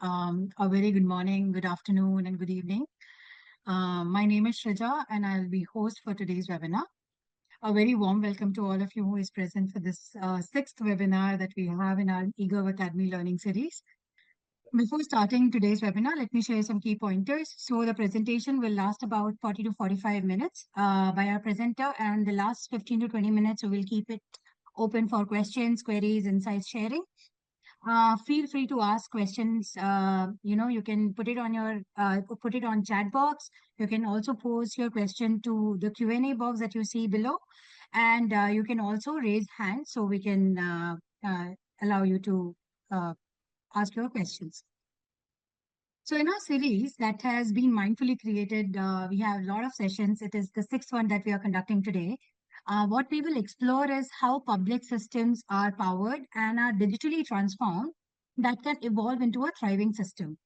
A very good morning, good afternoon, and good evening. My name is Shrija, and I'll be host for today's webinar. A very warm welcome to all of you who is present for this sixth webinar that we have in our eGov Academy Learning Series. Before starting today's webinar, let me share some key pointers. So the presentation will last about 40 to 45 minutes by our presenter, and the last 15 to 20 minutes, we will keep it open for questions, queries, insights sharing. Feel free to ask questions. You can put it on your put it on chat box. You can also post your question to the Q&A box that you see below, and you can also raise hand so we can allow you to uh, ask your questions. So in our series that has been mindfully created, we have a lot of sessions. It is the sixth one that we are conducting today. What we will explore is how public systems are powered and are digitally transformed that can evolve into a thriving system,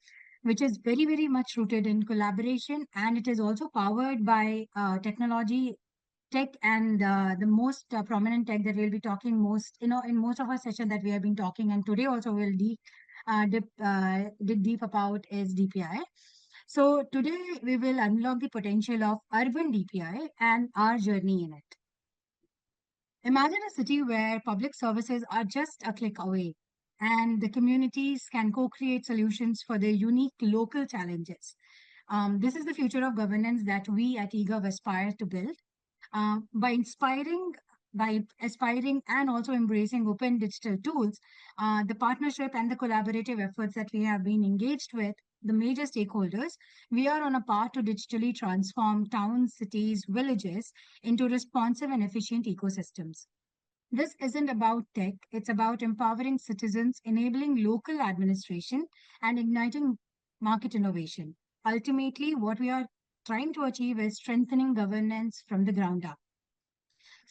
which is very, very much rooted in collaboration, and it is also powered by technology, tech, and the most prominent tech that we'll be talking most, in most of our session that we have been talking, and today also we'll dig deep about is DPI. So today we will unlock the potential of urban DPI and our journey in it. Imagine a city where public services are just a click away and the communities can co-create solutions for their unique local challenges. This is the future of governance that we at eGov aspire to build. By inspiring, by aspiring and also embracing open digital tools, the partnership and the collaborative efforts that we have been engaged with the major stakeholders, we are on a path to digitally transform towns, cities, villages into responsive and efficient ecosystems. This isn't about tech, it's about empowering citizens, enabling local administration, and igniting market innovation. Ultimately, what we are trying to achieve is strengthening governance from the ground up.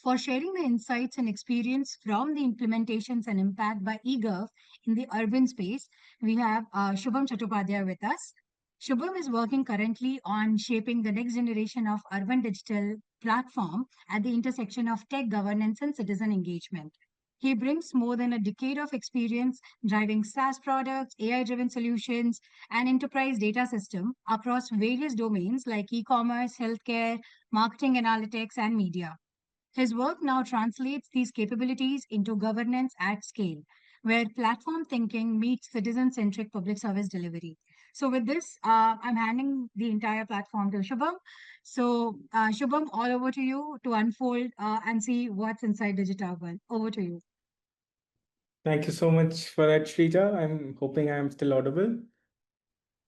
For sharing the insights and experience from the implementations and impact by eGov in the urban space, we have Shubham Chahattupadhya with us. Shubham is working currently on shaping the next generation of urban digital platform at the intersection of tech governance and citizen engagement. He brings more than a decade of experience driving SaaS products, AI-driven solutions, and enterprise data system across various domains like e-commerce, healthcare, marketing analytics, and media. His work now translates these capabilities into governance at scale, where platform thinking meets citizen-centric public service delivery. So with this, I'm handing the entire platform to Shubham. So Shubham, all over to you to unfold and see what's inside Digital World. Over to you. Thank you so much for that, Shrija. I'm hoping I'm still audible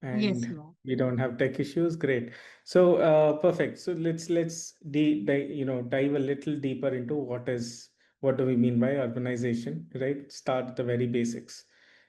Yes, and you are. we don't have tech issues. Great. So perfect. So let's dive a little deeper into what do we mean by urbanization, right? Start at the very basics,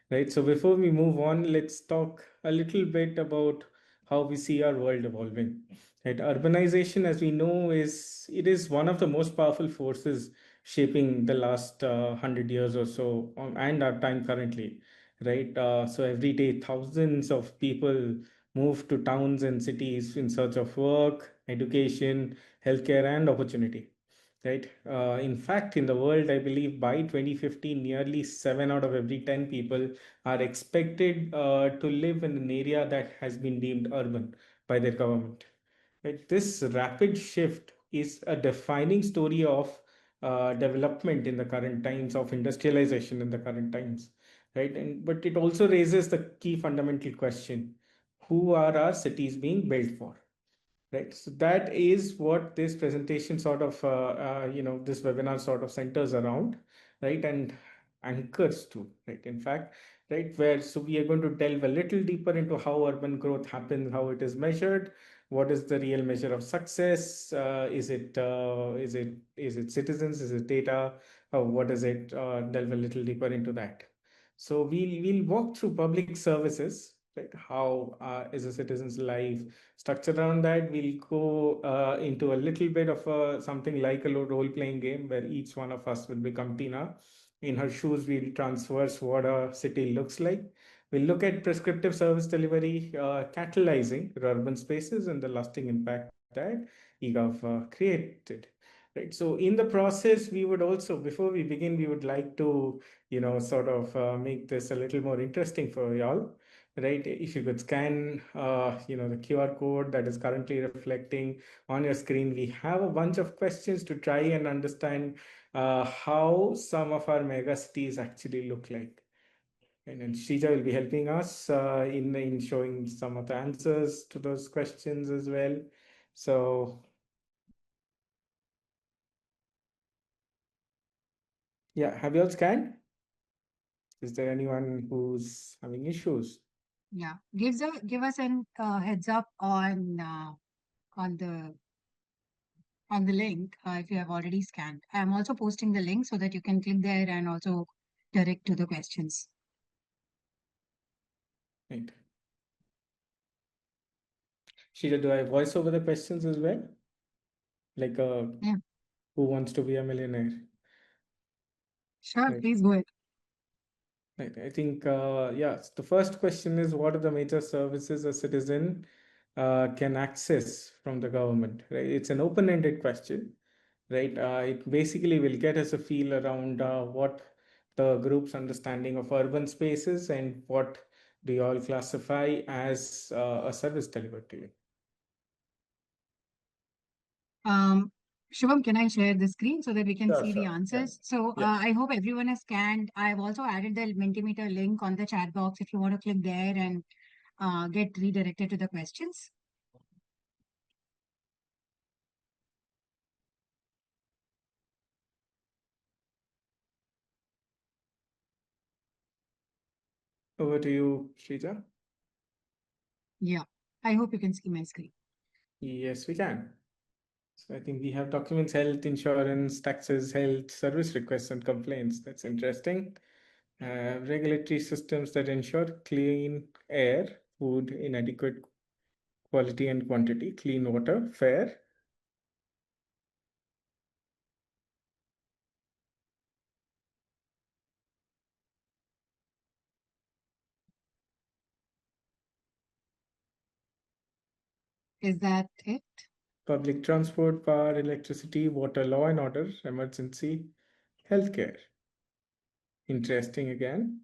right? So before we move on, let's talk a little bit about how we see our world evolving. Right? Urbanization, as we know, is one of the most powerful forces shaping the last 100 years or so, and our time currently, right? So every day, thousands of people move to towns and cities in search of work, education, healthcare, and opportunity. Right. In fact, in the world, I believe by 2050, nearly 7 out of every 10 people are expected to live in an area that has been deemed urban by their government. Right? This rapid shift is a defining story of development in the current times, of industrialization in the current times, right? And but it also raises the key fundamental question: who are our cities being built for? Right. So that is what this presentation this webinar sort of centers around, right? And anchors to, right? In fact, right, so we are going to delve a little deeper into how urban growth happens, how it is measured, what is the real measure of success? Is it citizens? Is it data? What is it? Delve a little deeper into that. So we'll walk through public services, right? How is a citizen's life structured around that. We'll go into a little bit of something like a role playing game where each one of us will become Tina. In her shoes, we'll transverse what a city looks like. We'll look at prescriptive service delivery, catalyzing urban spaces and the lasting impact that eGov created. Right. So in the process, we would also, before we begin, we would like to, sort of make this a little more interesting for y'all. right? If you could scan, the QR code that is currently reflecting on your screen, we have a bunch of questions to try and understand how some of our mega cities actually look like. And then Shrija will be helping us in showing some of the answers to those questions as well. So, yeah, have you all scanned? Is there anyone who's having issues? Yeah. Give us an heads up on the link if you have already scanned. I'm also posting the link so that you can click there and also direct to the questions. Right. Shrija, do I voice over the questions as well? Like, Yeah, who wants to be a millionaire? sure. Right. Please go ahead. Right. I think, the first question is, what are the major services a citizen can access from the government? Right. It's an open-ended question, right? It basically will get us a feel around what the group's understanding of urban spaces and what do you all classify as a service delivered to you. Um, Shubham, can I share the screen so that we can Sure, see the sure. Yeah. answers? So Yeah. I hope everyone has scanned. I've also added the Mentimeter link on the chat box if you want to click there and get redirected to the questions. Over to you, Shrija. Yeah, I hope you can see my screen. Yes, we can. So I think we have documents, health insurance, taxes, health, service requests, and complaints. That's interesting. Regulatory systems that ensure clean air, food in adequate quality and quantity, clean water, fair. Is that it? Public transport, power, electricity, water, law and order, emergency, healthcare. Interesting again.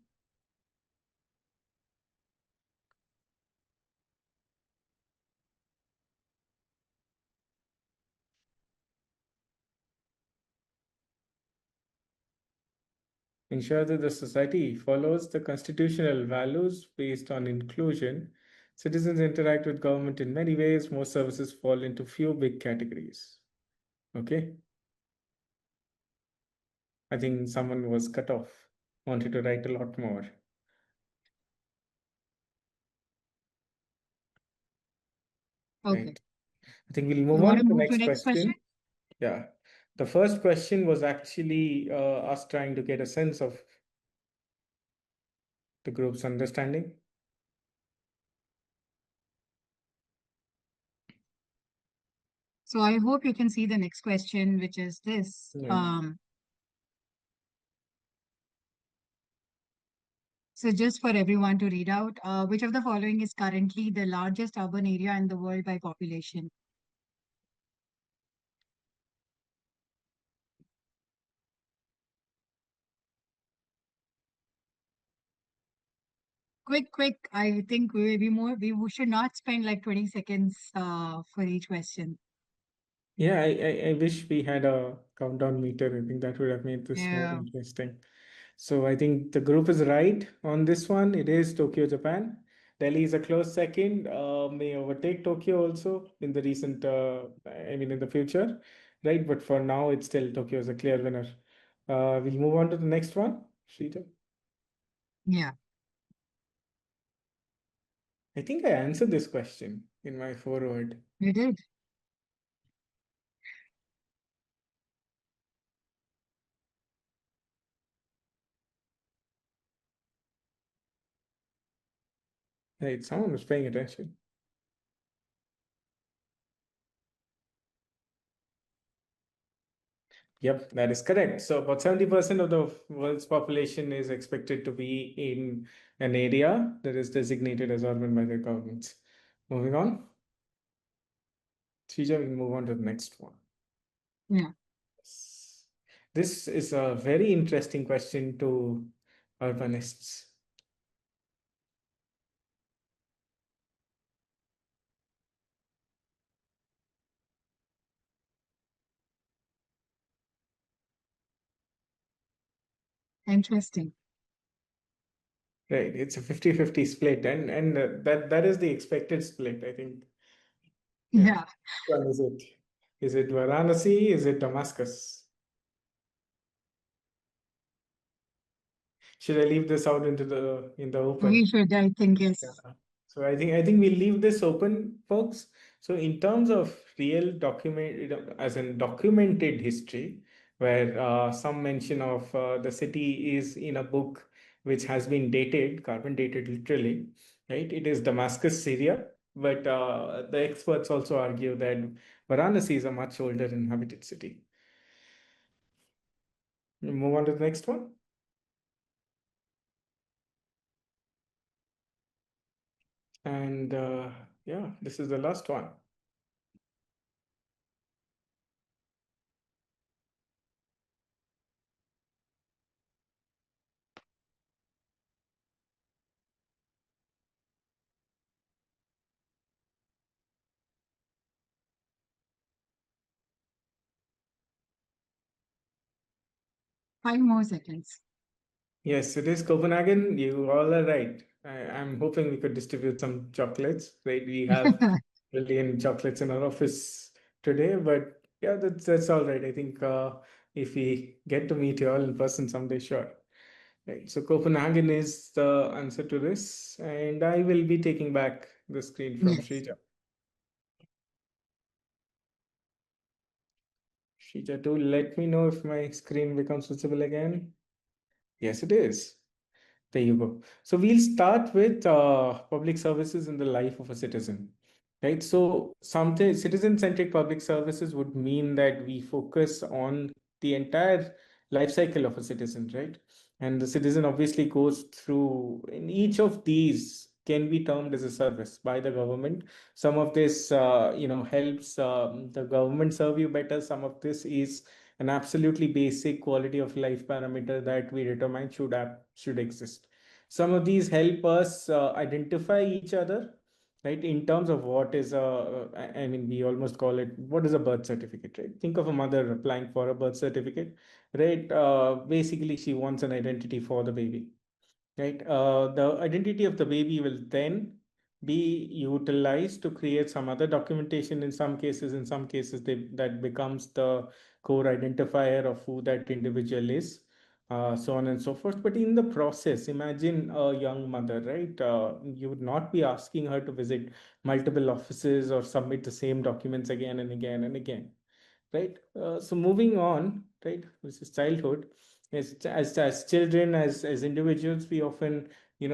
Ensure that the society follows the constitutional values based on inclusion. Citizens interact with government in many ways. Most services fall into few big categories. Okay. I think someone was cut off, wanted to write a lot more. Okay. Right. I think we'll You move want on to to the move to next next question? question. Yeah. The first question was actually us trying to get a sense of the group's understanding. So I hope you can see the next question, which is this. Right. So just for everyone to read out, which of the following is currently the largest urban area in the world by population? Quick, quick. I think we should not spend like 20 seconds for each question. Yeah, I wish we had a countdown meter. I think that would have made this more Yeah. interesting. So I think the group is right on this one. It is Tokyo, Japan. Delhi is a close second. May overtake Tokyo also in the recent, in the future, right? But for now, it's still Tokyo is a clear winner. We'll move on to the next one, Shrita. Yeah. I think I answered this question in my forward. You did. Right, someone was paying attention. Yep, that is correct. So about 70% of the world's population is expected to be in an area that is designated as urban by the governments. Moving on. Shrija, we move on to the next one. Yeah. This is a very interesting question to urbanists. Interesting. Right. It's a 50-50 split, and that is the expected split, I think. Yeah. Yeah, Which one is it? Is it Varanasi? Is it Damascus? Should I leave this out into the in the we open? should, I think, Yeah. yes. So I think we'll leave this open, folks. So in terms of real document, as in documented history, where some mention of the city is in a book which has been dated, carbon dated literally, right? It is Damascus, Syria. But the experts also argue that Varanasi is a much older inhabited city. We move on to the next one. And yeah, this is the last one. Five more seconds. Yes, it is Copenhagen. You all are right. I'm hoping we could distribute some chocolates, right? We have brilliant chocolates in our office today, but yeah, that's all right. I think if we get to meet you all in person someday, sure. Right. So Copenhagen is the answer to this, and I will be taking back the screen from Yes. Shrija. Shrija, do let me know if my screen becomes visible again. Yes, it is. There you go. So we'll start with public services in the life of a citizen, right? So something citizen-centric public services would mean that we focus on the entire life cycle of a citizen, right? And the citizen obviously goes through, in each of these can be termed as a service by the government. Some of this, helps the government serve you better. Some of this is an absolutely basic quality of life parameter that we determine should exist. Some of these help us identify each other, right? In terms of what is I mean, we almost call it, what is a birth certificate, right? Think of a mother applying for a birth certificate, right? Basically, she wants an identity for the baby, right? The identity of the baby will then be utilized to create some other documentation in some cases. In some cases, that becomes the core identifier of who that individual is, so on and so forth. But in the process, imagine a young mother, right? You would not be asking her to visit multiple offices or submit the same documents again and again and again, right? So moving on, right, which is childhood. As children, as individuals, we often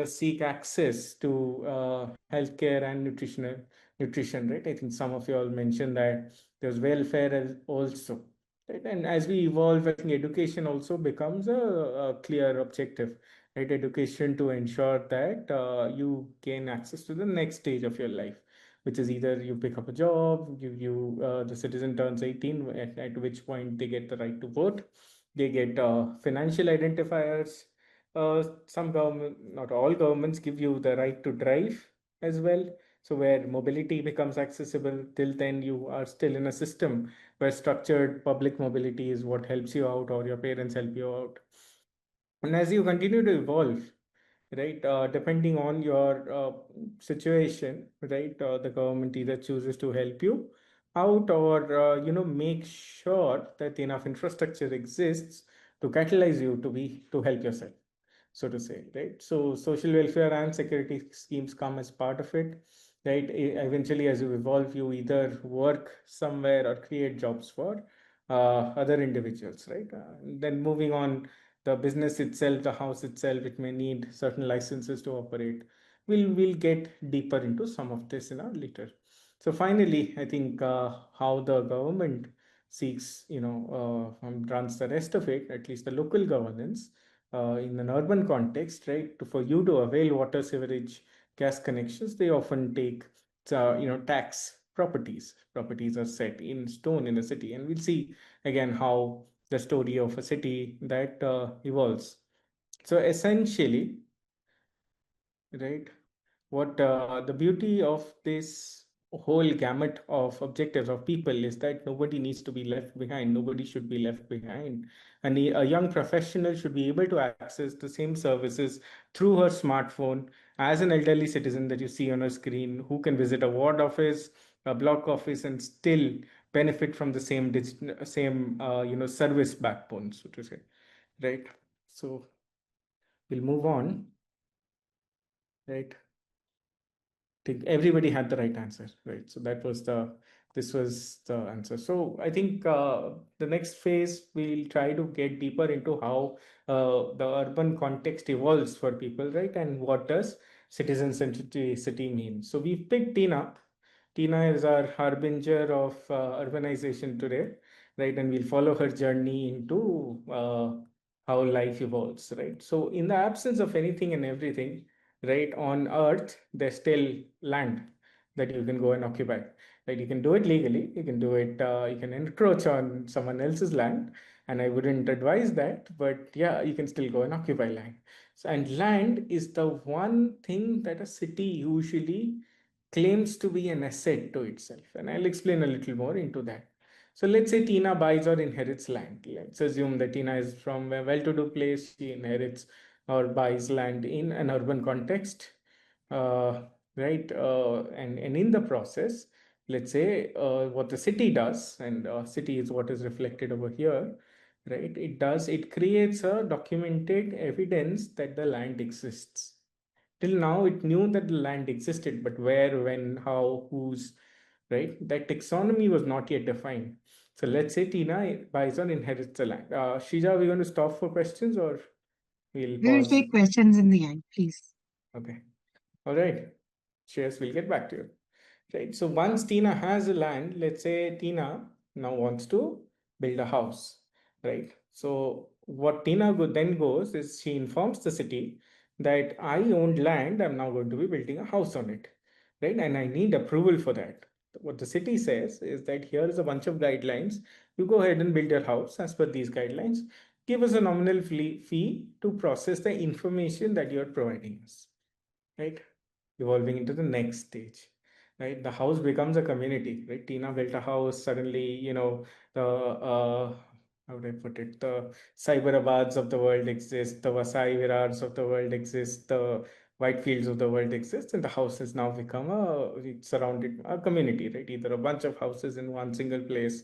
seek access to healthcare and nutrition, right? I think some of you all mentioned that there's welfare also, right? And as we evolve, I think education also becomes a clear objective, right? Education to ensure that you gain access to the next stage of your life, which is either you pick up a job, the citizen turns 18, at which point they get the right to vote, they get financial identifiers. Some government, not all governments, give you the right to drive as well. So where mobility becomes accessible, till then you are still in a system where structured public mobility is what helps you out, or your parents help you out. And as you continue to evolve, right, depending on your situation, right, the government either chooses to help you out, or make sure that enough infrastructure exists to catalyze you to help yourself, so to say, right? So social welfare and security schemes come as part of it, right? Eventually, as you evolve, you either work somewhere or create jobs for other individuals, right? Then moving on, the business itself, the house itself, it may need certain licenses to operate. We'll get deeper into some of this in our later. So finally, I think how the government seeks, runs the rest of it, at least the local governance, in an urban context, right? For you to avail water, sewerage, gas connections, they often take, tax properties. Properties are set in stone in a city, and we'll see again how the story of a city that evolves. So essentially, right, what the beauty of this whole gamut of objectives of people is that nobody needs to be left behind. Nobody should be left behind. And a young professional should be able to access the same services through her smartphone as an elderly citizen that you see on a screen, who can visit a ward office, a block office, and still benefit from the same service backbone, so to say, right? So we'll move on, right? Think everybody had the right answer, right? So this was the answer. So I think the next phase we'll try to get deeper into how the urban context evolves for people, right? And what does citizen centricity mean? So we've picked Tina. Tina is our harbinger of urbanization today, right? And we'll follow her journey into how life evolves, right? So in the absence of anything and everything, right, on earth there's still land that you can go and occupy, right? You can do it legally, you can do it, you can encroach on someone else's land, and I wouldn't advise that, but yeah, you can still go and occupy land. So, and land is the one thing that a city usually claims to be an asset to itself, and I'll explain a little more into that. So let's say Tina buys or inherits land. Let's assume that Tina is from a well-to-do place. She inherits or buys land in an urban context, uh, right? And in the process, let's say what the city does, and city is what is reflected over here, right? It creates a documented evidence that the land exists. Till now, it knew that the land existed, but where, when, how, whose, right? That taxonomy was not yet defined. So let's say Tina buys or inherits the land. Shrija, are we going to stop for questions or we'll We will pause? take questions in the end, please. Okay. All right. Cheers. We'll get back to you. Right. So once Tina has a land, let's say Tina now wants to build a house. Right. So what then goes is she informs the city that I owned land. I'm now going to be building a house on it. Right. And I need approval for that. What the city says is that here is a bunch of guidelines. You go ahead and build your house as per these guidelines. Give us a nominal fee to process the information that you're providing us, right? Evolving into the next stage, right? The house becomes a community, right? Tina built a house. Suddenly, the how would I put it? The Cyberabads of the world exist. The Vasai Virars of the world exist. The Whitefields of the world exist, and the house has now become it's surrounded a community, right? Either a bunch of houses in one single place,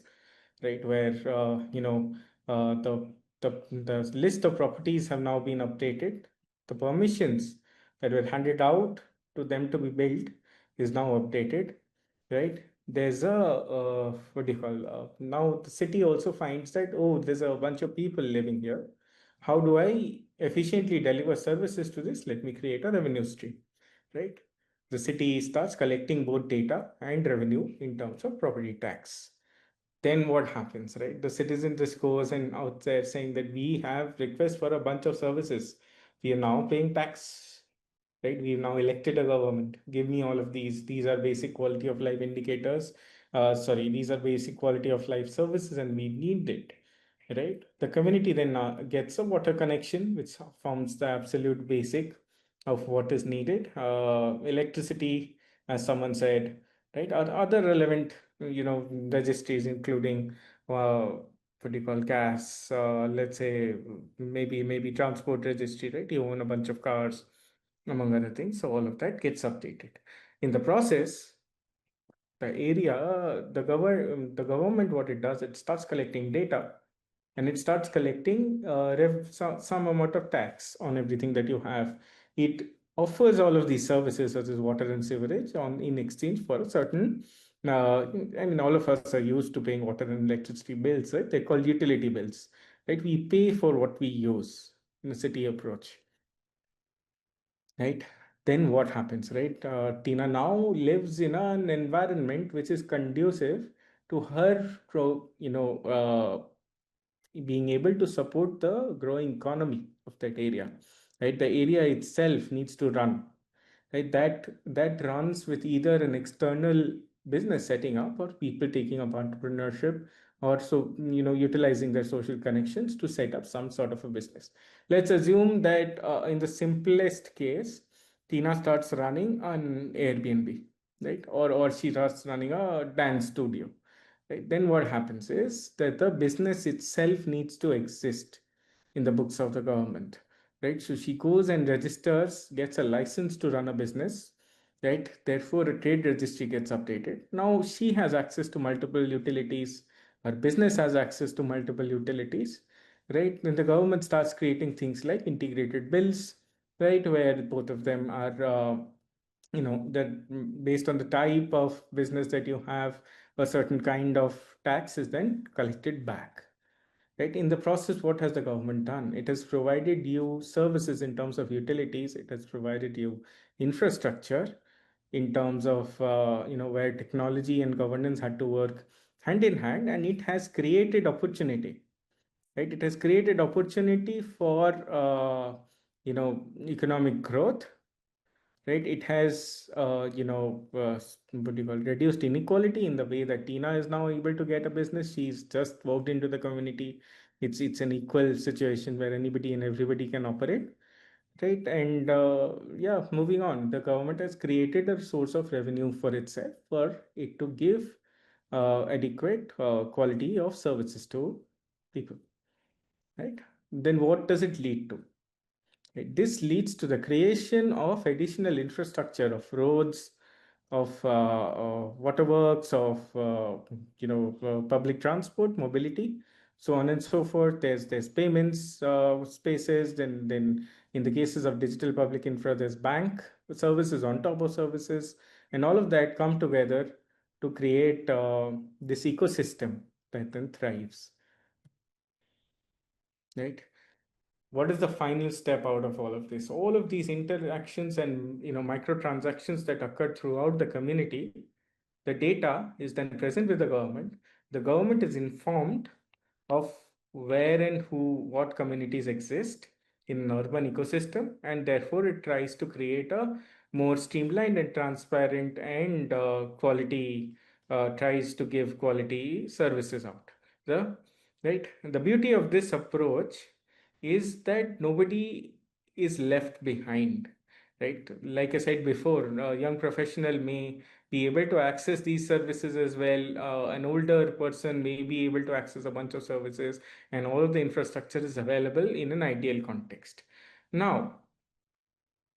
right? Where uh, the the list of properties have now been updated. The permissions that were handed out to them to be built is now updated, right? There's a what do you call, now the city also finds that, oh, there's a bunch of people living here. How do I efficiently deliver services to this? Let me create a revenue stream, right? The city starts collecting both data and revenue in terms of property tax. Then what happens, right? The citizen just goes and out there saying that we have requests for a bunch of services. We are now paying tax, right? We've now elected a government. Give me all of these. These are basic quality of life indicators. Sorry, these are basic quality of life services, and we need it, right? The community then gets a water connection, which forms the absolute basic of what is needed. Electricity, as someone said, right? Other relevant, registries, including what do you call, gas, let's say maybe transport registry, right? You own a bunch of cars, among other things. So all of that gets updated. In the process, the government, what it does, it starts collecting data, and it starts collecting some amount of tax on everything that you have. It offers all of these services such as water and sewerage in exchange for a certain. I mean, all of us are used to paying water and electricity bills, right? They're called utility bills, right? We pay for what we use in a city approach, right? Then what happens, right? Tina now lives in an environment which is conducive to her, being able to support the growing economy of that area, right? The area itself needs to run, right? That runs with either an external business setting up or people taking up entrepreneurship, or so utilizing their social connections to set up some sort of a business. Let's assume that in the simplest case, Tina starts running an Airbnb, right? Or she's running a dance studio, right? Then what happens is that the business itself needs to exist in the books of the government, right? So she goes and registers, gets a license to run a business, right? Therefore, a trade registry gets updated. Now she has access to multiple utilities. Her business has access to multiple utilities, right? Then the government starts creating things like integrated bills, right, where both of them are that based on the type of business that you have, a certain kind of tax is then collected back, right? In the process, what has the government done? It has provided you services in terms of utilities. It has provided you infrastructure in terms of where technology and governance had to work hand in hand, and it has created opportunity, right? It has created opportunity for economic growth, right? It has what do you call it, reduced inequality in the way that Tina is now able to get a business. She's just walked into the community. It's an equal situation where anybody and everybody can operate, right? And yeah, moving on, the government has created a source of revenue for itself, for it to give adequate quality of services to people, right? Then what does it lead to? Right, this leads to the creation of additional infrastructure of roads, of waterworks, of public transport, mobility, so on and so forth. There's payments spaces. Then in the cases of digital public infra, there's bank services on top of services, and all of that come together to create this ecosystem that then thrives, right? What is the final step out of all of this? All of these interactions and microtransactions that occur throughout the community, the data is then present with the government. The government is informed of where and what communities exist in an urban ecosystem, and therefore it tries to create a more streamlined and transparent and quality, tries to give quality services out. The right, the beauty of this approach is that nobody is left behind, right? Like I said before, a young professional may be able to access these services as well. An older person may be able to access a bunch of services, and all of the infrastructure is available in an ideal context. Now,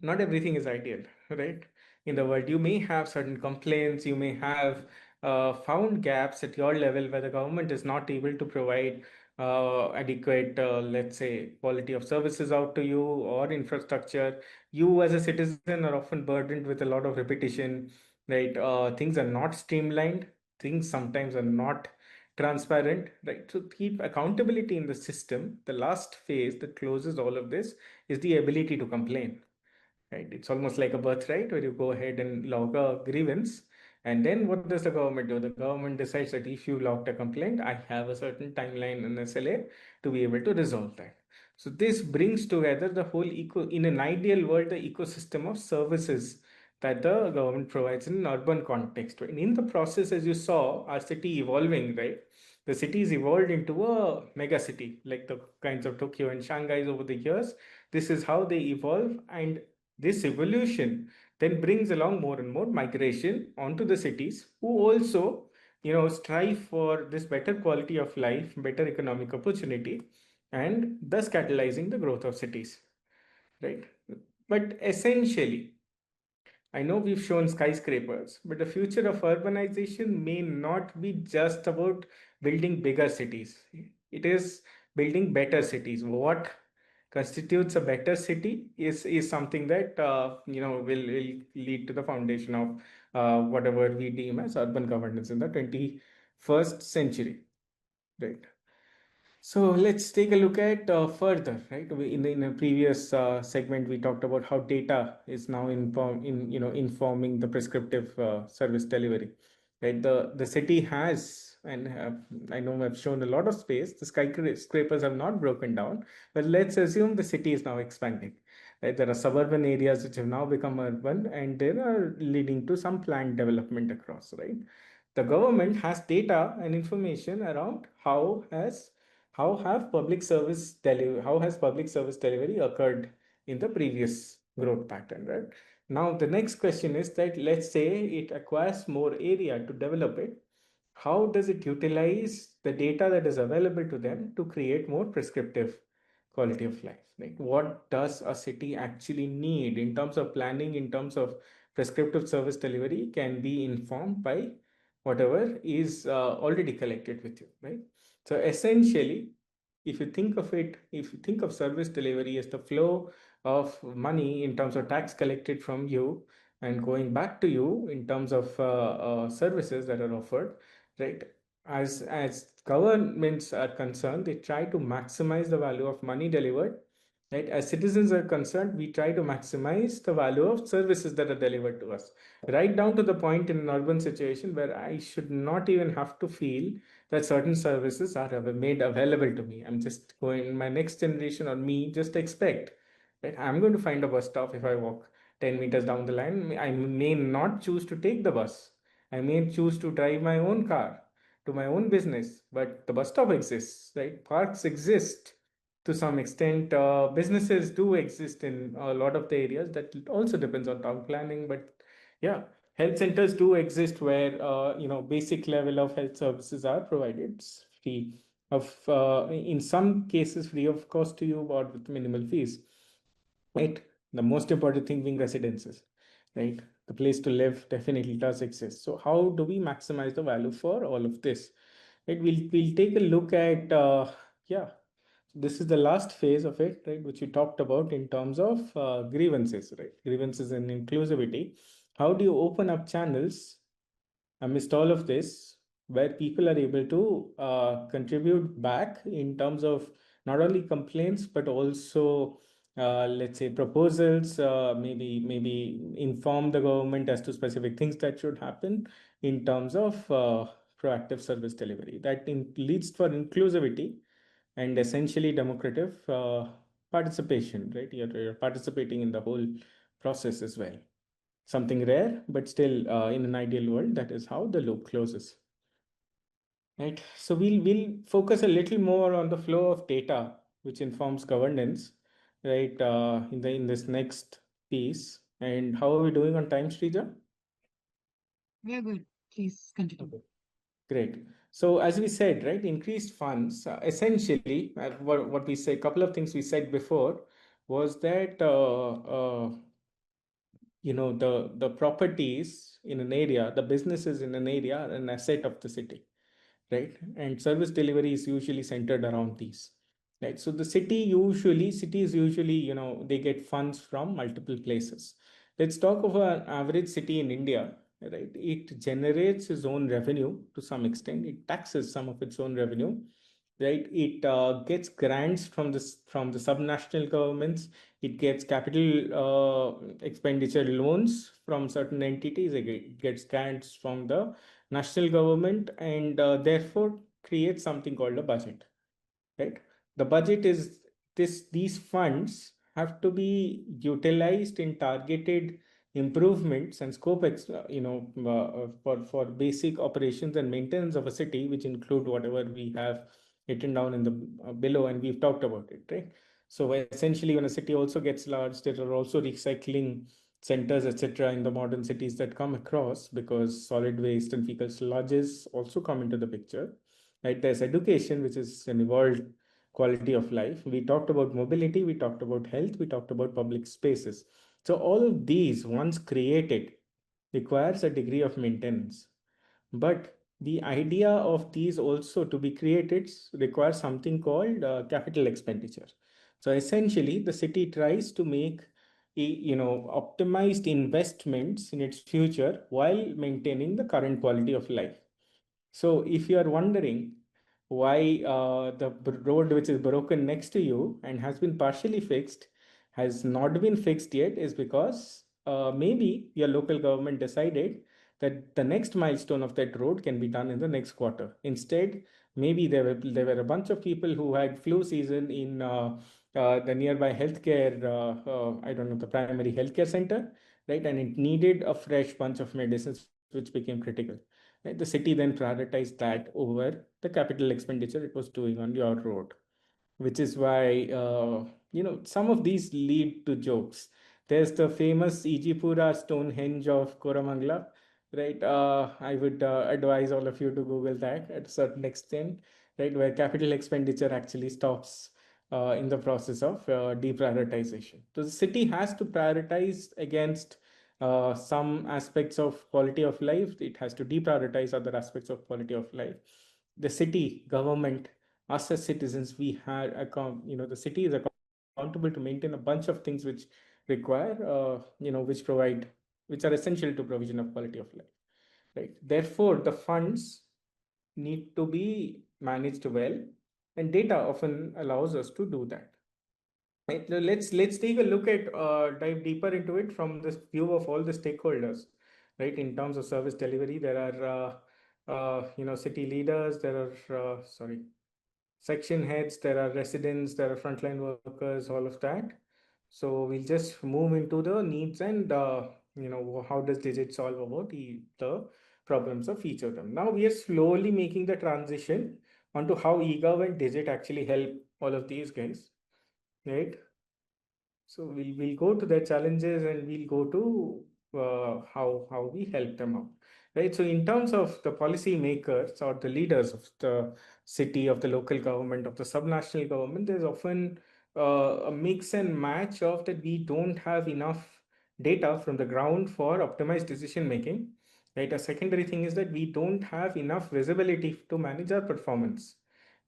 not everything is ideal, right? In the world, you may have certain complaints, you may have found gaps at your level where the government is not able to provide adequate, let's say, quality of services out to you or infrastructure. You, as a citizen, are often burdened with a lot of repetition, right? Things are not streamlined, things sometimes are not transparent, right? So, keep accountability in the system. The last phase that closes all of this is the ability to complain, right? It's almost like a birthright where you go ahead and log a grievance. And then what does the government do? The government decides that if you logged a complaint, I have a certain timeline and SLA to be able to resolve that. So this brings together the whole in an ideal world, the ecosystem of services that the government provides in an urban context. And in the process, as you saw, our city evolving, right? The city is evolved into a mega city, like the kinds of Tokyo and Shanghai's over the years. This is how they evolve, and this evolution then brings along more and more migration onto the cities, who also, strive for this better quality of life, better economic opportunity, and thus catalyzing the growth of cities, right? But essentially, I know we've shown skyscrapers, but the future of urbanization may not be just about building bigger cities. It is building better cities. What constitutes a better city is something that will lead to the foundation of whatever we deem as urban governance in the 21st century, right? So let's take a look at further, right? In a previous segment, we talked about how data is now informing the prescriptive service delivery, right? The city has, and I know I've shown a lot of space. The skyscrapers have not broken down, but let's assume the city is now expanding. Right? There are suburban areas which have now become urban, and they are leading to some planned development across, right? The government has data and information around how has public service delivery occurred in the previous growth pattern, right? Now, the next question is that let's say it acquires more area to develop it. How does it utilize the data that is available to them to create more prescriptive quality of life? Like, what does a city actually need in terms of planning, in terms of prescriptive service delivery, can be informed by whatever is already collected with you, right? So, essentially, if you think of service delivery as the flow of money in terms of tax collected from you and going back to you in terms of services that are offered, right? As governments are concerned, they try to maximize the value of money delivered, right? As citizens are concerned, we try to maximize the value of services that are delivered to us, right down to the point in an urban situation where I should not even have to feel that certain services are made available to me. I'm just going, my next generation or me just expect, right? I'm going to find a bus stop if I walk 10 meters down the line. I may not choose to take the bus. I may choose to drive my own car to my own business, but the bus stop exists, right? Parks exist to some extent. Businesses do exist in a lot of the areas. That also depends on town planning, but yeah, health centers do exist where basic level of health services are provided. It's free of in some cases free of cost to you or with minimal fees, right? The most important thing being residences, right? The place to live definitely does exist. So how do we maximize the value for all of this, right? We'll take a look at yeah, this is the last phase of it, right, which we talked about in terms of grievances, right? Grievances and inclusivity. How do you open up channels amidst all of this where people are able to contribute back in terms of not only complaints but also let's say proposals, maybe inform the government as to specific things that should happen in terms of proactive service delivery that leads for inclusivity and essentially democratic participation, right? You're participating in the whole process as well. Something rare, but still in an ideal world, that is how the loop closes, right? So we'll focus a little more on the flow of data, which informs governance, right? In this next piece. And how are we doing on time, Srija? We are good. Please continue. Okay, great. So as we said, right, increased funds, essentially, what we say, a couple of things we said before was that the properties in an area, the businesses in an area are an asset of the city, right? And service delivery is usually centered around these, right? So the cities usually, they get funds from multiple places. Let's talk of an average city in India, right? It generates its own revenue to some extent. It taxes some of its own revenue, right? It gets grants from the subnational governments. It gets capital expenditure loans from certain entities. It gets grants from the national government, and therefore creates something called a budget, right? The budget is these funds have to be utilized in targeted improvements and for basic operations and maintenance of a city, which include whatever we have written down in the below, and we've talked about it, right? So essentially, when a city also gets large, there are also recycling centers, etc., in the modern cities that come across, because solid waste and fecal sludges also come into the picture, right? There's education, which is an evolved quality of life. We talked about mobility, we talked about health, we talked about public spaces. So all of these, once created, requires a degree of maintenance. But the idea of these also to be created requires something called capital expenditure. So essentially, the city tries to make optimized investments in its future while maintaining the current quality of life. So if you are wondering why the road which is broken next to you and has been partially fixed has not been fixed yet, is because maybe your local government decided that the next milestone of that road can be done in the next quarter. Instead, maybe there were a bunch of people who had flu season in the nearby healthcare, I don't know, the primary healthcare center, right? And it needed a fresh bunch of medicines, which became critical. Right? The city then prioritized that over the capital expenditure it was doing on your road, which is why some of these lead to jokes. There's the famous Ijipura Stonehenge of Koramangala, right? I would advise all of you to Google that at a certain extent, right? Where capital expenditure actually stops in the process of deprioritization. So the city has to prioritize against some aspects of quality of life. It has to deprioritize other aspects of quality of life. The city, government, us as citizens, we had account, the city is accountable to maintain a bunch of things which require, which provide, which are essential to provision of quality of life, right? Therefore, the funds need to be managed well, and data often allows us to do that. Right? Now let's take a look at dive deeper into it from this view of all the stakeholders, right? In terms of service delivery, there are city leaders, there are section heads, there are residents, there are frontline workers, all of that. So we'll just move into the needs and how does Digit solve about the problems of each of them. Now we are slowly making the transition onto how eGov and Digit actually help all of these guys, right? So we'll go to their challenges and we'll go to how we help them out, right? So in terms of the policy makers or the leaders of the city, of the local government, of the subnational government, there's often a mix and match of that we don't have enough data from the ground for optimized decision making, right? A secondary thing is that we don't have enough visibility to manage our performance,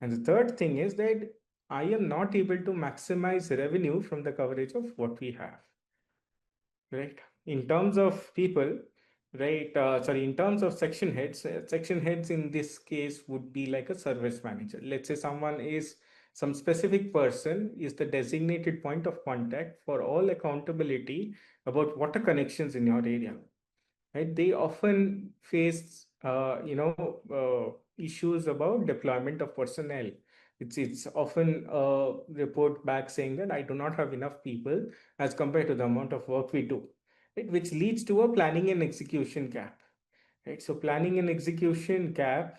and the third thing is that I am not able to maximize revenue from the coverage of what we have, right? In terms of people, right? In terms of section heads in this case would be like a service manager. Let's say some specific person is the designated point of contact for all accountability about water connections in your area, right? They often face issues about deployment of personnel. It's often a report back saying that I do not have enough people as compared to the amount of work we do, right? Which leads to a planning and execution gap, right? So planning and execution gap,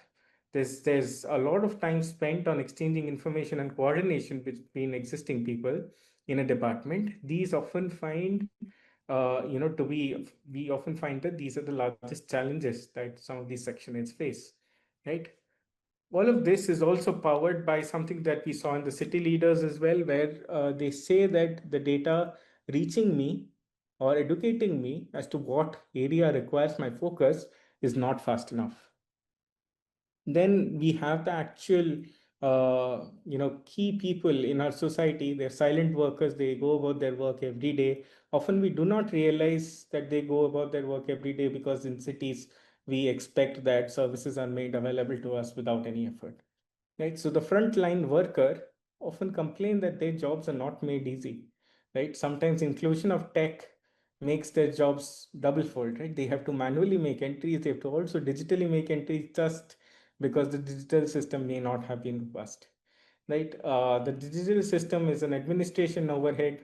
there's a lot of time spent on exchanging information and coordination between existing people in a department. These often find to be we often find that these are the largest challenges that some of these section heads face, right? All of this is also powered by something that we saw in the city leaders as well, where they say that the data reaching me or educating me as to what area requires my focus is not fast enough. Then we have the actual key people in our society. They're silent workers. They go about their work every day. Often we do not realize that they go about their work every day because in cities we expect that services are made available to us without any effort, right? So the frontline worker often complain that their jobs are not made easy, right? Sometimes inclusion of tech makes their jobs double fold, right? They have to manually make entries, they have to also digitally make entries just because the digital system may not have been robust, right? The digital system is an administration overhead.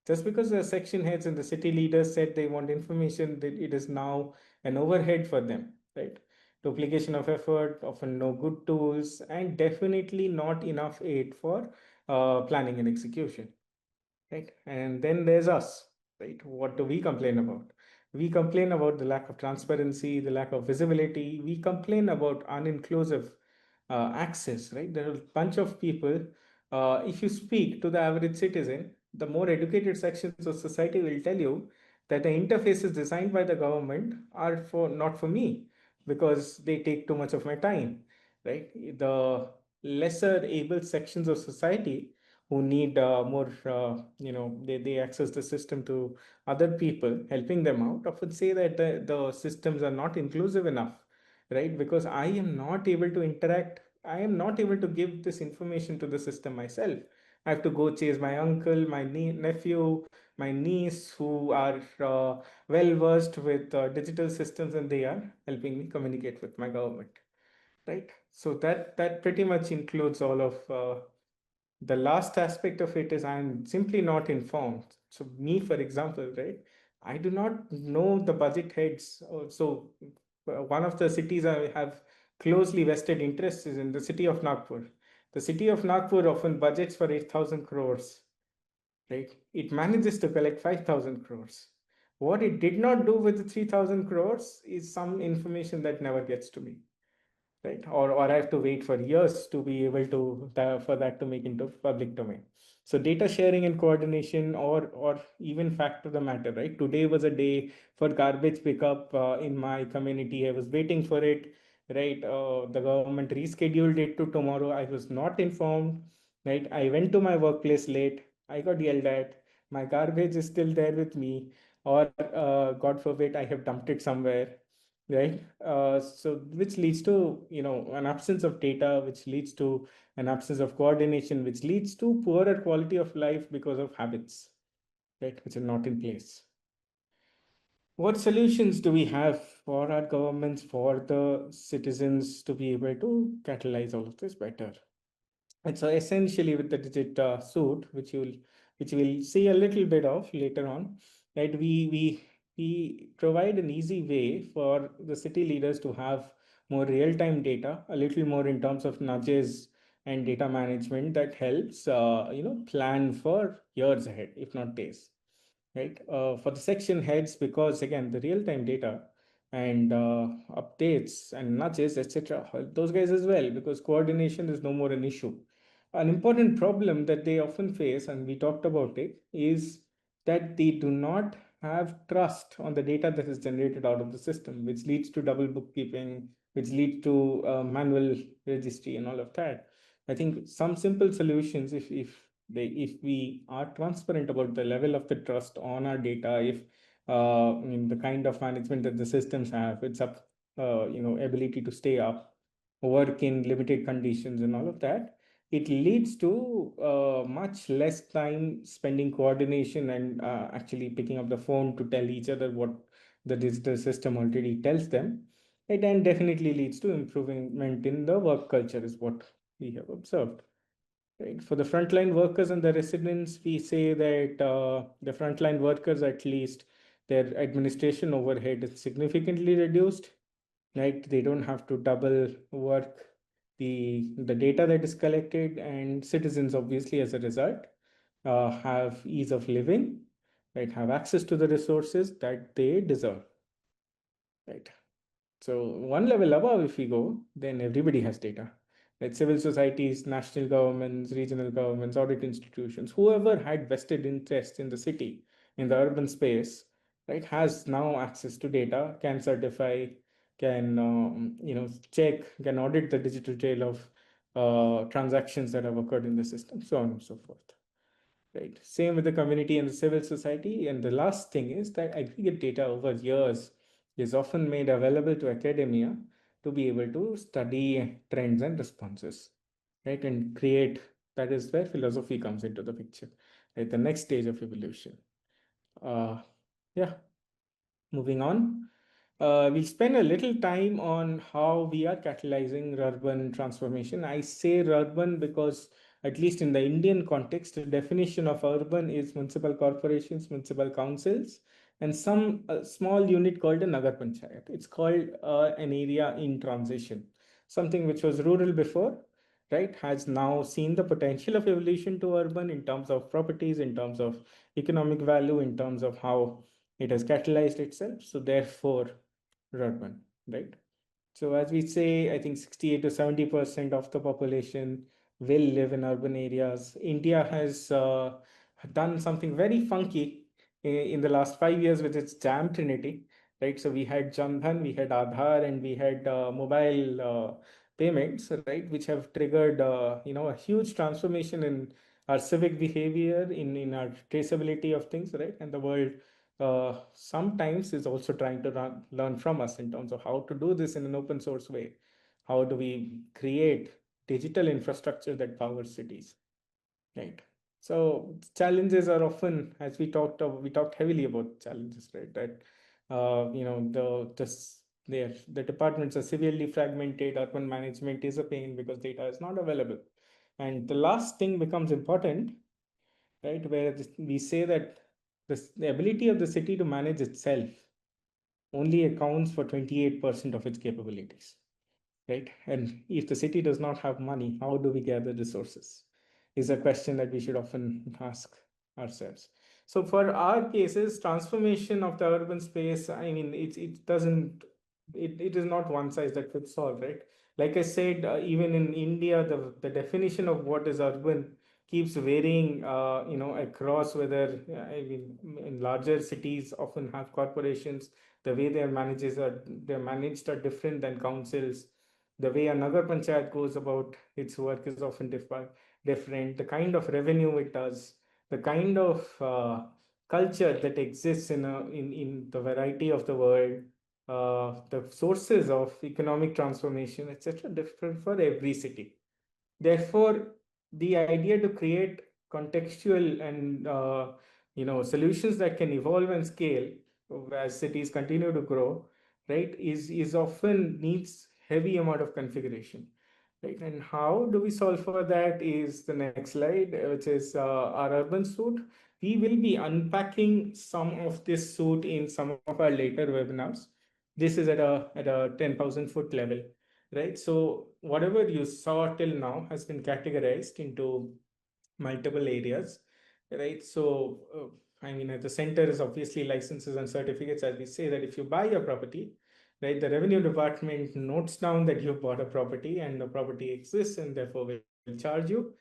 Just because the section heads and the city leaders said they want information, that it is now an overhead for them, right? Duplication of effort, often no good tools, and definitely not enough aid for planning and execution, right? And then there's us, right? What do we complain about? We complain about the lack of transparency, the lack of visibility. We complain about uninclusive access, right? There are a bunch of people. If you speak to the average citizen, the more educated sections of society will tell you that the interfaces designed by the government are for not for me because they take too much of my time, right? The lesser able sections of society who need more, they access the system to other people, helping them out, often say that the systems are not inclusive enough, right? Because I am not able to interact, I am not able to give this information to the system myself. I have to go chase my uncle, my nephew, my niece who are well versed with digital systems, and they are helping me communicate with my government, right? So that pretty much includes all of the last aspect of it is I'm simply not informed. So me, for example, right, I do not know the budget heads. So one of the cities I have closely vested interests is in the city of Nagpur. The city of Nagpur often budgets for 8,000 crores, right? It manages to collect 5,000 crores. What it did not do with the 3,000 crores is some information that never gets to me, right? Or I have to wait for years to be able to for that to make into public domain. So data sharing and coordination, or even fact of the matter, right? Today was a day for garbage pickup in my community. I was waiting for it, right? The government rescheduled it to tomorrow. I was not informed, right? I went to my workplace late. I got yelled at. My garbage is still there with me, or God forbid, I have dumped it somewhere, right? So which leads to, an absence of data, which leads to an absence of coordination, which leads to poorer quality of life because of habits, right, which are not in place. What solutions do we have for our governments, for the citizens, to be able to catalyze all of this better? And so essentially with the digit suit, which we'll see a little bit of later on, right? We provide an easy way for the city leaders to have more real-time data, a little more in terms of nudges and data management that helps plan for years ahead, if not days, right? For the section heads, because again, the real-time data and updates and nudges, etc., help those guys as well, because coordination is no more an issue. An important problem that they often face, and we talked about it, is that they do not have trust on the data that is generated out of the system, which leads to double bookkeeping, which leads to manual registry and all of that. I think some simple solutions, if we are transparent about the level of the trust on our data, if the kind of management that the systems have, it's up, ability to stay up, work in limited conditions, and all of that, it leads to much less time spending coordination and actually picking up the phone to tell each other what the digital system already tells them. It then definitely leads to improvement in the work culture, is what we have observed. Right. For the frontline workers and the residents, we say that the frontline workers, at least, their administration overhead is significantly reduced. Right, they don't have to double work the data that is collected, and citizens, obviously, as a result, have ease of living, right, have access to the resources that they deserve, right. So one level above, if we go, then everybody has data. Like civil societies, national governments, regional governments, audit institutions, whoever had vested interest in the city, in the urban space, right, has now access to data, can certify, can check, can audit the digital trail of transactions that have occurred in the system, so on and so forth. Right. Same with the community and the civil society. And the last thing is that aggregate data over years is often made available to academia to be able to study trends and responses, right? And create, that is where philosophy comes into the picture, right? The next stage of evolution. Uh, yeah, moving on. We'll spend a little time on how we are catalyzing urban transformation. I say urban because, at least in the Indian context, the definition of urban is municipal corporations, municipal councils, and some small unit called a Nagar Panchayat. It's called an area in transition. Something which was rural before, right, has now seen the potential of evolution to urban in terms of properties, in terms of economic value, in terms of how it has catalyzed itself. So therefore, urban, right? So as we say, I think 68 to 70% of the population will live in urban areas. India has done something very funky in the last 5 years with its jam trinity, right? So we had Jan Dhan, we had Aadhaar, and we had mobile payments, right, which have triggered a huge transformation in our civic behavior, in our traceability of things, right? And the world sometimes is also trying to learn from us in terms of how to do this in an open source way. How do we create digital infrastructure that powers cities, right? So challenges are often, as we talked heavily about challenges, right? That the departments are severely fragmented. Urban management is a pain because data is not available, and the last thing becomes important, right? Where we say that the ability of the city to manage itself only accounts for 28% of its capabilities, right? And if the city does not have money, how do we gather resources? Is a question that we should often ask. ourselves. So for our cases, transformation of the urban space, I mean, it doesn't, it is not one size that fits all, right? Like I said, even in India, the definition of what is urban keeps varying, across whether, I mean, in larger cities often have corporations, the way they're managed are different than councils. The way a Nagar Panchayat goes about its work is often different. The kind of revenue it does, the kind of culture that exists in the variety of the world, the sources of economic transformation, etc., different for every city. Therefore, the idea to create contextual and solutions that can evolve and scale as cities continue to grow, right, is often needs heavy amount of configuration, right? And how do we solve for that is the next slide, which is our urban suit. We will be unpacking some of this suit in some of our later webinars. This is at a 10,000 foot level, right? So whatever you saw till now has been categorized into multiple areas, right? So I mean, at the center is obviously licenses and certificates. As we say that if you buy a property, right, the revenue department notes down that you bought a property and the property exists and therefore will charge you,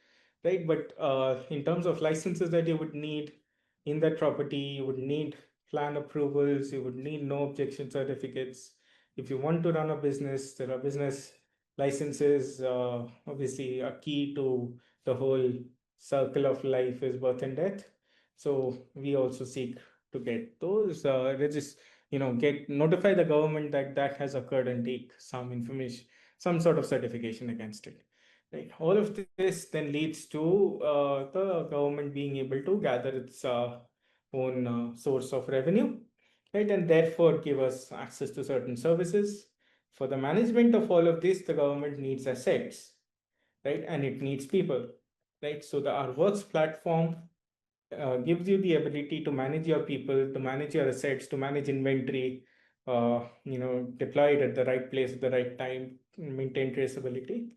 right? But in terms of licenses that you would need in that property, you would need plan approvals, you would need no objection certificates. If you want to run a business, there are business licenses, obviously a key to the whole circle of life is birth and death. So we also seek to get those get notify the government that that has occurred and take some information, some sort of certification against it. Right. All of this then leads to the government being able to gather its own source of revenue, right, and therefore give us access to certain services. For the management of all of this, the government needs assets, right, and it needs people, right? So the our works platform gives you the ability to manage your people, to manage your assets, to manage inventory, deploy it at the right place at the right time, maintain traceability,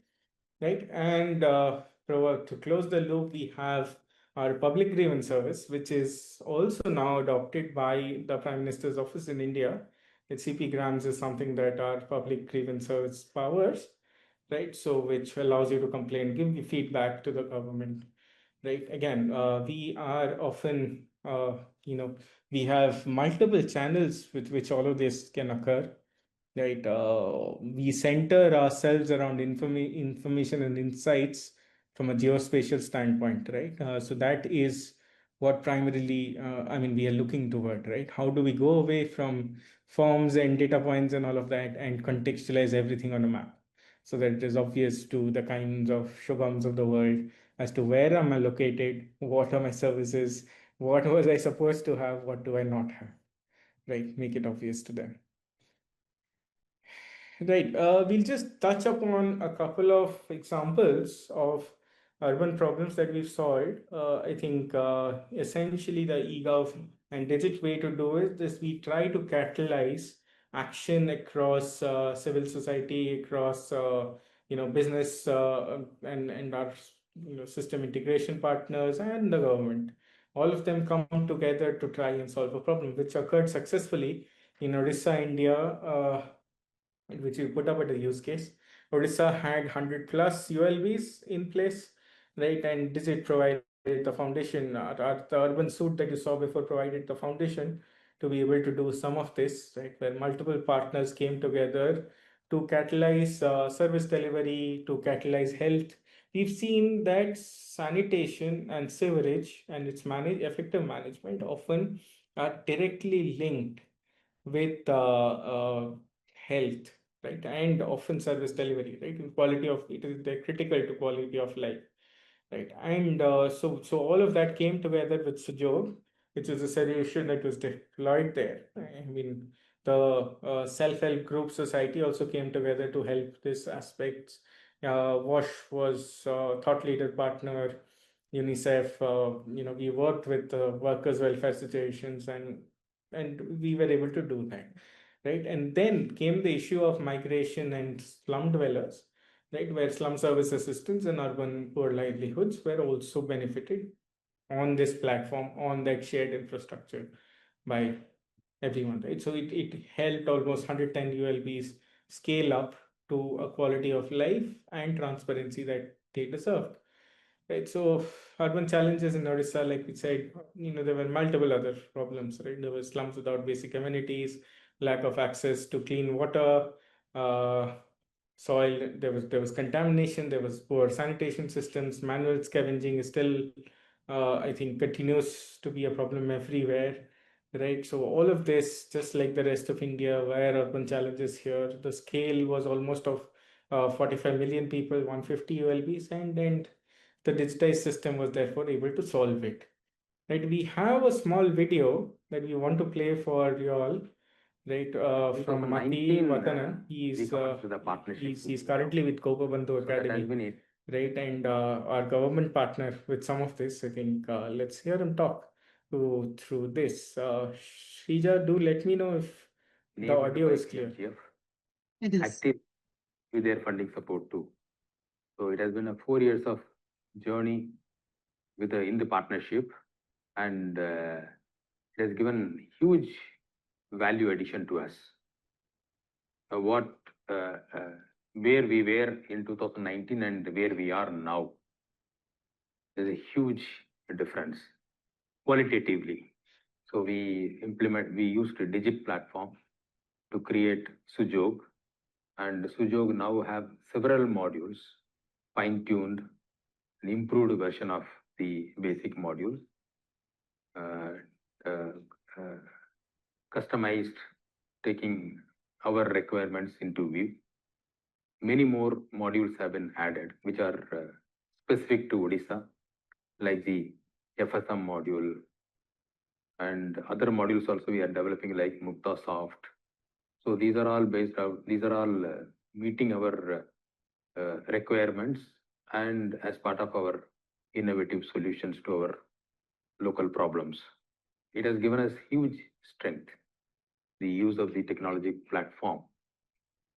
right? And to close the loop, we have our public grievance service, which is also now adopted by the Prime Minister's office in India. The CP Grams is something that our public grievance service powers, right? So which allows you to complain, give feedback to the government, right? Again, we are often, we have multiple channels with which all of this can occur, right? We center ourselves around information and insights from a geospatial standpoint, right? So that is what primarily, I mean, we are looking toward, right? How do we go away from forms and data points and all of that and contextualize everything on a map so that it is obvious to the kinds of Shubhams of the world as to where am I located, what are my services, what was I supposed to have, what do I not have, right? Make it obvious to them. Right. We'll just touch upon a couple of examples of urban problems that we've solved. I think essentially the eGov and Digit way to do it is we try to catalyze action across civil society, across business and our system integration partners and the government. All of them come together to try and solve a problem, which occurred successfully in Odisha, India. Which we put up at a use case. Odisha had 100 plus ULBs in place, right? And Digit provided the foundation, the urban suite that you saw before provided the foundation to be able to do some of this, right? Where multiple partners came together to catalyze service delivery, to catalyze health. We've seen that sanitation and sewerage and its effective management often are directly linked with health, right, and often service delivery, right, and quality of it is they're critical to quality of life, right, and so all of that came together with Sujog, which is a solution that was deployed there. I mean, the self-help group society also came together to help this aspects. Wash was thought leader partner, UNICEF. We worked with workers' welfare situations, and we were able to do that, right? And then came the issue of migration and slum dwellers, right, where slum service assistance and urban poor livelihoods were also benefited on this platform, on that shared infrastructure by everyone, right? So it helped almost 110 ULBs scale up to a quality of life and transparency that they deserved. Right. So urban challenges in Odisha, like we said, there were multiple other problems, right? There were slums without basic amenities, lack of access to clean water, uh, soil. There was contamination. There was poor sanitation systems. Manual scavenging is still, I think, continues to be a problem everywhere, right? So all of this, just like the rest of India, where urban challenges here, the scale was almost of 45 million people, 150 ULBs, and the digitized system was therefore able to solve it. Right? We have a small video that we want to play for you all. Right, from Mati 2019, Vatanan. we commenced with a partnership. He's currently with Kopabandhu So that has Academy. been it. Right, and our government partner with some of this. I think let's hear him talk through this. Shrija, do let me know if the Enabled audio by is clear. CMGF, It is. active with their funding support too. So it has been a 4 years of journey in the partnership, and it has given huge value addition to us. What where we were in 2019 and where we are now, there's a huge difference qualitatively. So we used a Digit platform to create Sujog, and Sujog now have several modules, fine-tuned, an improved version of the basic modules, uh, uh, uh, customized, taking our requirements into view. Many more modules have been added, which are specific to Odisha, like the FSM module, and other modules also we are developing like Mukta Soft. So these are all meeting our requirements and as part of our innovative solutions to our local problems. It has given us huge strength. The use of the technology platform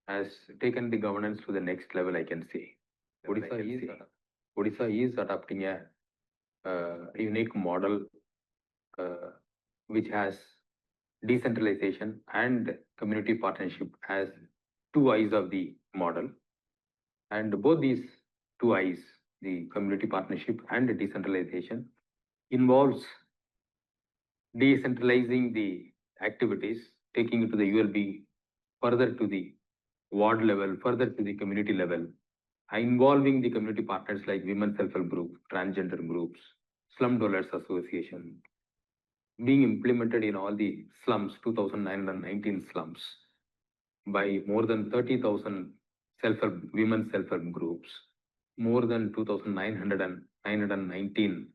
has taken the governance to the next level, I can say. Odisha is adopting a unique model uh, which has decentralization and community partnership as two eyes of the model. And both these two eyes, the community partnership and the decentralization, involves decentralizing the activities, taking it to the ULB, further to the ward level, further to the community level, involving the community partners like women self-help group, transgender groups, slum dwellers association, being implemented in all the slums, 2,919 slums, by more than 30,000 women self-help groups, more than 2,919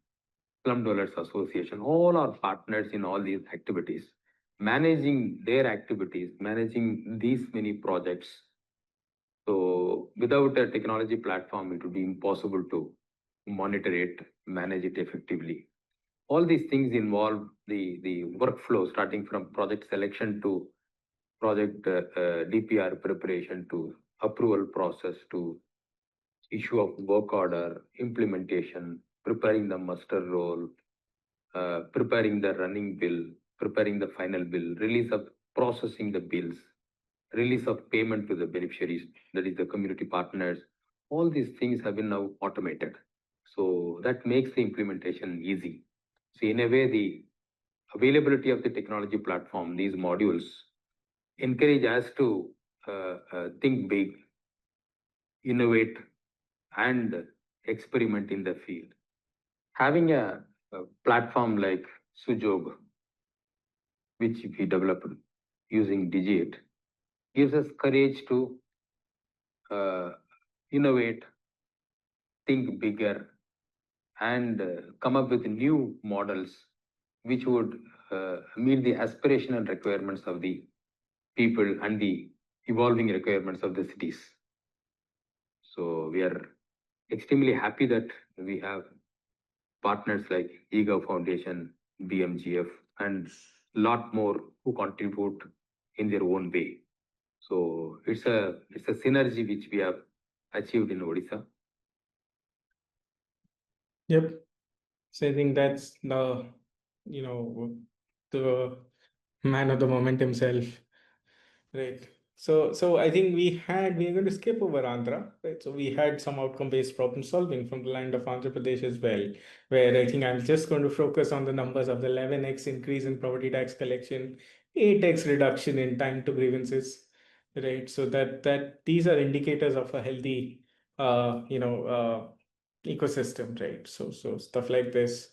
slum dwellers association, all are partners in all these activities, managing their activities, managing these many projects. So without a technology platform, it would be impossible to monitor it, manage it effectively. All these things involve the workflow, starting from project selection to project DPR preparation to approval process to issue of work order, implementation, preparing the muster roll, preparing the running bill, preparing the final bill, release of processing the bills, release of payment to the beneficiaries, that is the community partners. All these things have been now automated. So that makes the implementation easy. So in a way, the availability of the technology platform, these modules, encourage us to think big, innovate, and experiment in the field. Having a platform like Sujog, which we developed using Digit, gives us courage to innovate, think bigger, and come up with new models which would meet the aspirational requirements of the people and the evolving requirements of the cities. So we are extremely happy that we have partners like eGov Foundation, BMGF, and lot more who contribute in their own way. So it's a synergy which we have achieved in Odisha. Yep. So I think that's the, you know, the man of the moment himself, right? So I think we're going to skip over Andhra, right? So we had some outcome-based problem solving from the land of Andhra Pradesh as well, where I think I'm just going to focus on the numbers of the 11x increase in property tax collection, 8x reduction in time to grievances, right? So that these are indicators of a healthy, ecosystem, right? So stuff like this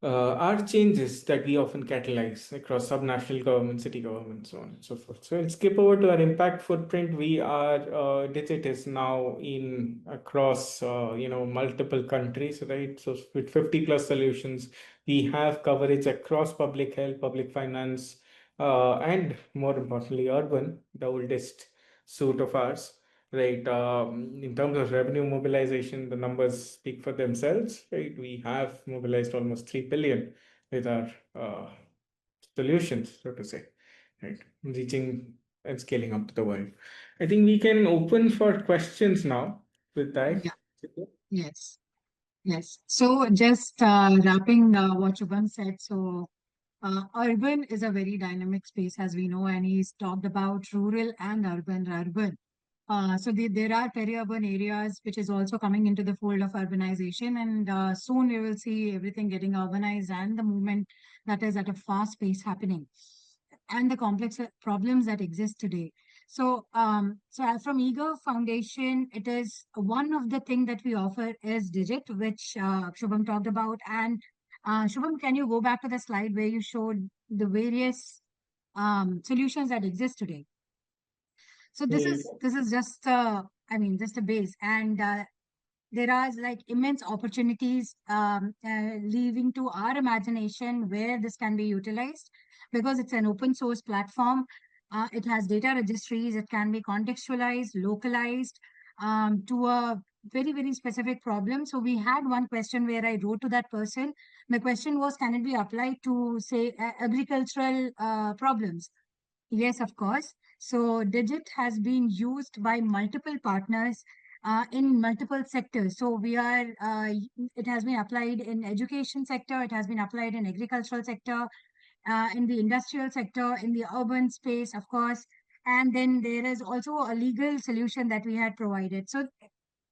are changes that we often catalyze across subnational government, city government, so on and so forth. So we'll skip over to our impact footprint. We are Digit is now in across multiple countries, right? So with 50 plus solutions, we have coverage across public health, public finance, and more importantly, urban, the oldest suite of ours. Right. In terms of revenue mobilization, the numbers speak for themselves. Right. We have mobilized almost 3 billion with our solutions, so to say, right, reaching and scaling up to the world. I think we can open for questions now with that. Yeah. Yes. Yes. So just wrapping what Shubham said. So urban is a very dynamic space, as we know, and he's talked about rural and urban. So there are peri-urban areas which is also coming into the fold of urbanization, and soon we will see everything getting urbanized and the movement that is at a fast pace happening, and the complex problems that exist today. So as from eGov Foundation, it is one of the thing that we offer is Digit, which Shubham talked about. And Shubham, can you go back to the slide where you showed the various solutions that exist today? So this is just just a base, and there are like immense opportunities leaving to our imagination where this can be utilized, because it's an open source platform. It has data registries. It can be contextualized, localized to a very specific problem. So we had one question where I wrote to that person. The question was, can it be applied to say agricultural problems? Yes, of course. So Digit has been used by multiple partners in multiple sectors. So it has been applied in education sector, it has been applied in agricultural sector, in the industrial sector, in the urban space, of course. And then there is also a legal solution that we had provided. So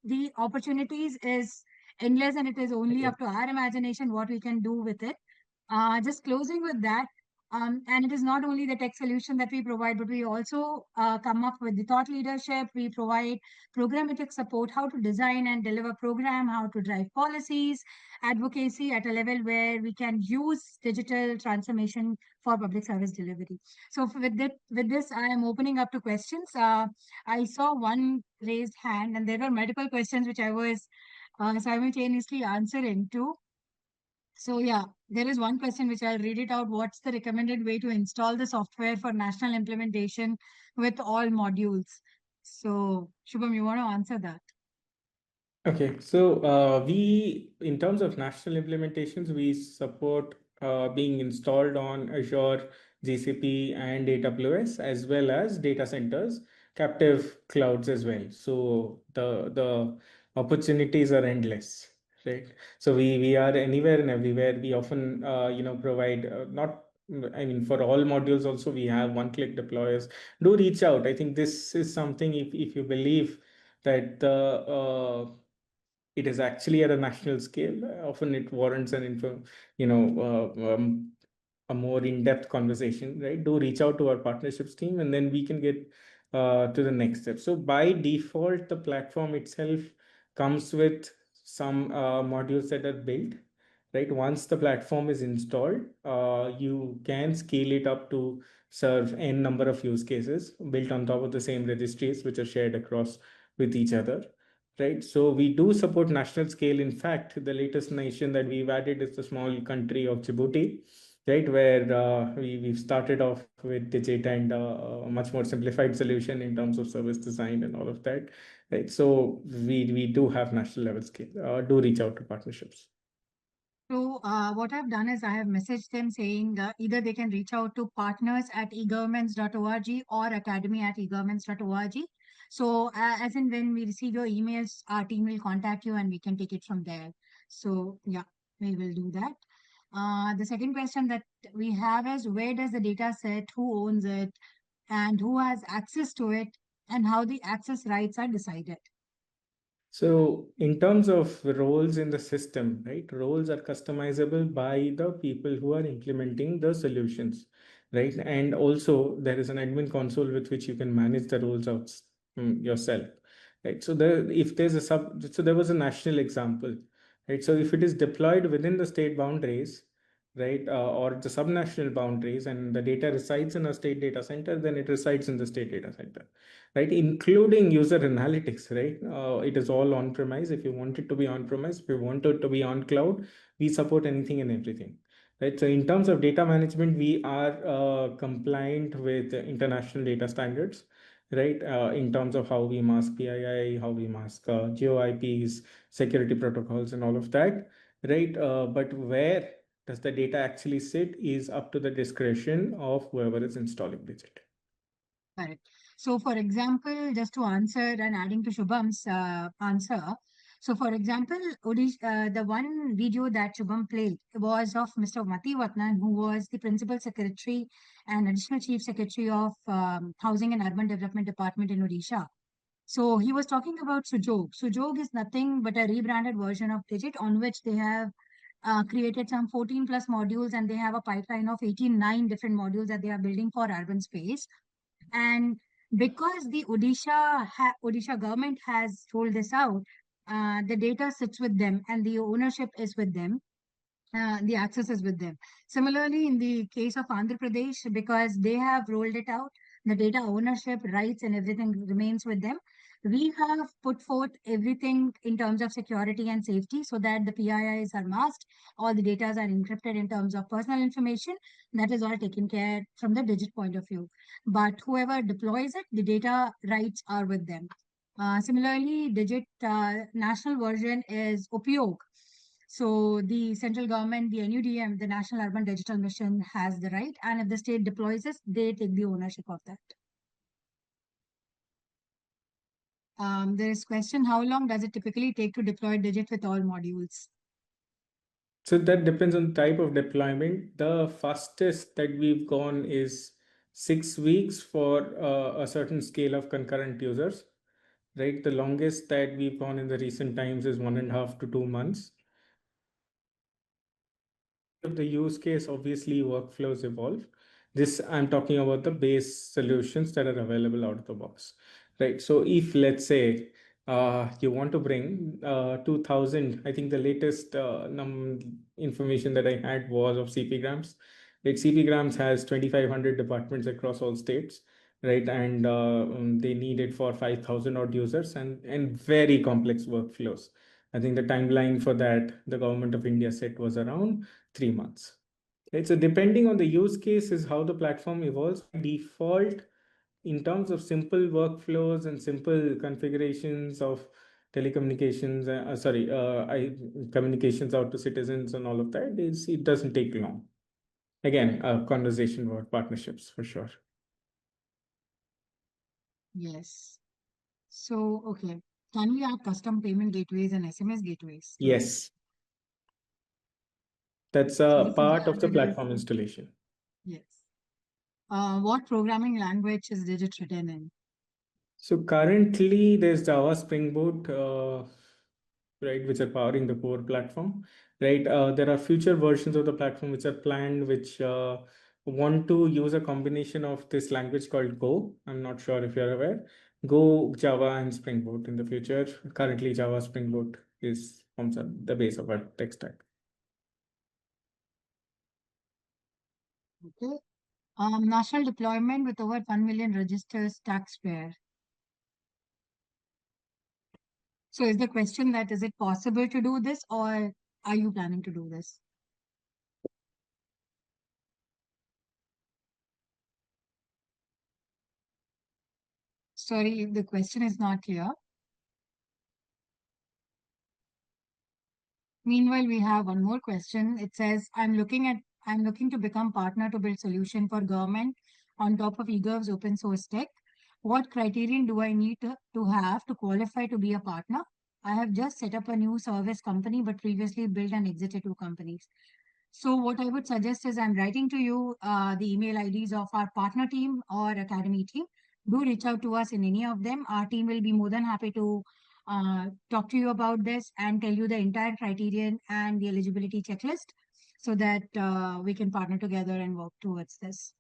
the opportunities is endless, and it is only up to our imagination what we can do with it. Just closing with that, and it is not only the tech solution that we provide, but we also come up with the thought leadership. We provide programmatic support, how to design and deliver program, how to drive policies, advocacy at a level where we can use digital transformation for public service delivery. So with this, I am opening up to questions. I saw one raised hand, and there were multiple questions which I was simultaneously answering to. So yeah, there is one question which I'll read it out. What's the recommended way to install the software for national implementation with all modules? So Shubham, you want to answer that? Okay, so in terms of national implementations, we support being installed on Azure, GCP, and AWS, as well as data centers, captive clouds as well. So the opportunities are endless, right? So we are anywhere and everywhere. We often provide not. I mean, for all modules also we have one-click deployers. Do reach out. I think this is something, if you believe that the it is actually at a national scale. Often it warrants a more in-depth conversation, right? Do reach out to our partnerships team, and then we can get to the next step. So by default, the platform itself comes with some modules that are built, right? Once the platform is installed, you can scale it up to serve n number of use cases built on top of the same registries, which are shared across with each other, right? So we do support national scale. In fact, the latest nation that we've added is the small country of Djibouti, right? Where we've started off with Digit and a much more simplified solution in terms of service design and all of that, right? So we do have national level scale. Do reach out to partnerships. So what I've done is I have messaged them saying either they can reach out to partners at egovernments.org or academy@egovernments.org. So as in when we receive your emails, our team will contact you and we can take it from there. So yeah. We will do that. The second question that we have is, where does the data sit, who owns it, and who has access to it, and how the access rights are decided? So in terms of roles in the system, right, roles are customizable by the people who are implementing the solutions, right? And also there is an admin console with which you can manage the roles out yourself, right? So if there's so there was a national example, right? So if it is deployed within the state boundaries, right, or the subnational boundaries, and the data resides in a state data center, then it resides in the state data center, right? Including user analytics, right? It is all on premise. If you want it to be on premise, if you want it to be on cloud, we support anything and everything, right? So in terms of data management, we are compliant with international data standards, right? In terms of how we mask PII, how we mask geo IPs, security protocols, and all of that, right? But where does the data actually sit is up to the discretion of whoever is installing Digit. Correct. So, for example, just to answer and adding to Shubham's answer, so for example, the one video that Shubham played was of Mr. Mati Vatnan, who was the Principal Secretary and Additional Chief Secretary of Housing and Urban Development Department in Odisha. So he was talking about Sujog. Sujog is nothing but a rebranded version of Digit on which they have created some 14 plus modules, and they have a pipeline of 89 different modules that they are building for urban space. And because the Odisha government has rolled this out, the data sits with them and the ownership is with them. The access is with them. Similarly, in the case of Andhra Pradesh, because they have rolled it out, the data ownership, rights, and everything remains with them. We have put forth everything in terms of security and safety so that the PIIs are masked, all the data are encrypted in terms of personal information. That is all taken care from the digit point of view. But whoever deploys it, the data rights are with them. Similarly, digit national version is Upyog. So the central government, the NUDM, the National Urban Digital Mission, has the right, and if the state deploys this, they take the ownership of that. There is question, how long does it typically take to deploy Digit with all modules? So that depends on type of deployment. The fastest that we've gone is 6 weeks for a certain scale of concurrent users, right? The longest that we've gone in the recent times is 1.5 to 2 months. Of the use case, obviously workflows evolve. This, I'm talking about the base solutions that are available out of the box, right? So if, let's say, you want to bring 2000, I think the latest information that I had was of CPgrams. Like CPgrams has 2500 departments across all states, right? And they need it for 5000 odd users and very complex workflows. I think the timeline for that the government of India set was around 3 months. Right? So depending on the use case is how the platform evolves. By default, in terms of simple workflows and simple configurations of telecommunications, communications out to citizens and all of that, it doesn't take long. Again, a conversation about partnerships for sure. Yes. So, okay. Can we add custom payment gateways and SMS gateways? Yes. That's So a this will be part of the added in. platform installation. Yes. What programming language is Digit written in? So currently there's Java Spring Boot, right, which are powering the core platform, right? There are future versions of the platform which are planned, which want to use a combination of this language called Go. I'm not sure if you're aware. Go, Java, and Spring Boot in the future. Currently, Java Spring Boot forms the base of our tech stack. Okay. National deployment with over 1 million registers taxpayer. So is the question that is it possible to do this, or are you planning to do this? Sorry, the question is not clear. Meanwhile, we have one more question. It says, I'm looking to become partner to build solution for government on top of eGov's open source tech. What criterion do I need to have to qualify to be a partner? I have just set up a new service company, but previously built and exited 2 companies. So what I would suggest is I'm writing to you the email IDs of our partner team or academy team. Do reach out to us in any of them. Our team will be more than happy to talk to you about this and tell you the entire criterion and the eligibility checklist so that we can partner together and work towards this.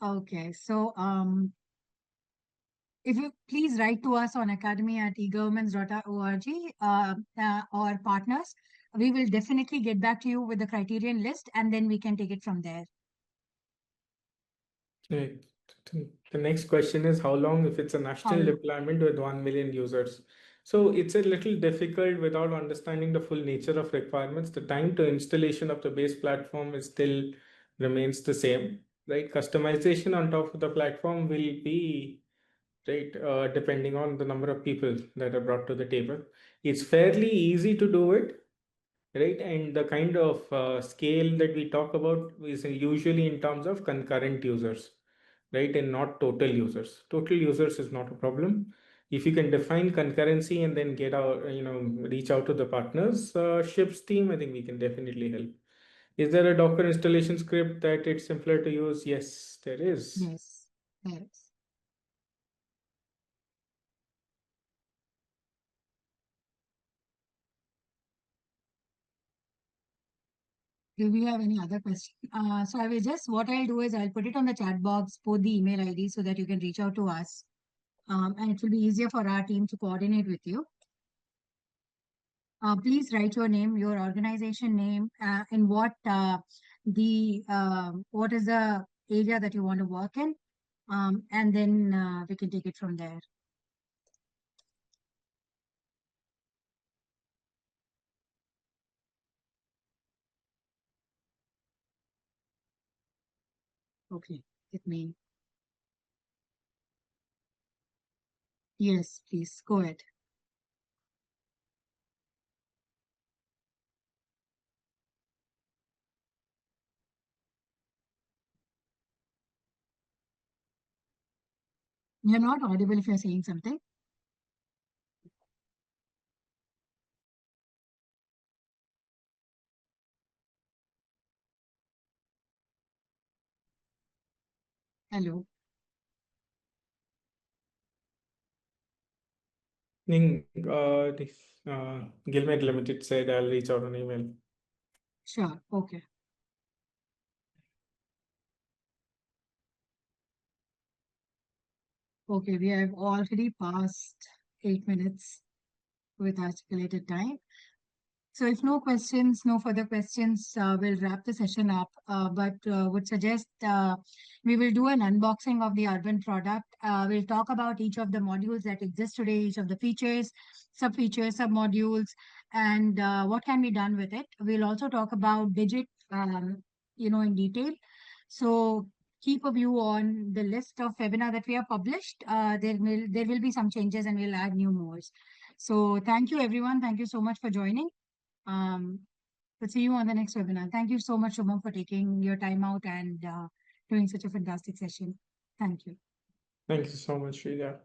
Okay, so if you please write to us on academy@egovernments.org or partners, we will definitely get back to you with the criterion list and then we can take it from there. Right. The next question is how long if it's a national deployment with 1 million users? So it's a little difficult without understanding the full nature of requirements. The time to installation of the base platform is still remains the same, right? Customization on top of the platform will be right depending on the number of people that are brought to the table. It's fairly easy to do it, right? And the kind of scale that we talk about is usually in terms of concurrent users, right? And not total users. Total users is not a problem. If you can define concurrency and then get out, reach out to the partners, ships team, I think we can definitely help. Is there a Docker installation script that it's simpler to use? Yes, there is. Yes, there is. Do we have any other question? So I will just, what I'll do is I'll put it on the chat box, put the email ID so that you can reach out to us. And it will be easier for our team to coordinate with you. Please write your name, your organization name, and what what is the area that you want to work in, and then we can take it from there. Okay, it may. Yes, please go ahead. You're not audible if you're saying something. Hello. This Gilmed Limited said I'll reach out on email. Sure. Okay. Okay, we have already passed 8 minutes with our stipulated time. So if no questions, no further questions, we'll wrap the session up. But would suggest we will do an unboxing of the urban product. We'll talk about each of the modules that exist today, each of the features, sub-features, sub-modules, and what can be done with it. We'll also talk about Digit, in detail. So keep a view on the list of webinar that we have published. There will be some changes and we'll add new more. So thank you, everyone. Thank you so much for joining. We'll see you on the next webinar. Thank you so much, Shubham, for taking your time out and doing such a fantastic session. Thank you. Thank you so much, Shrija.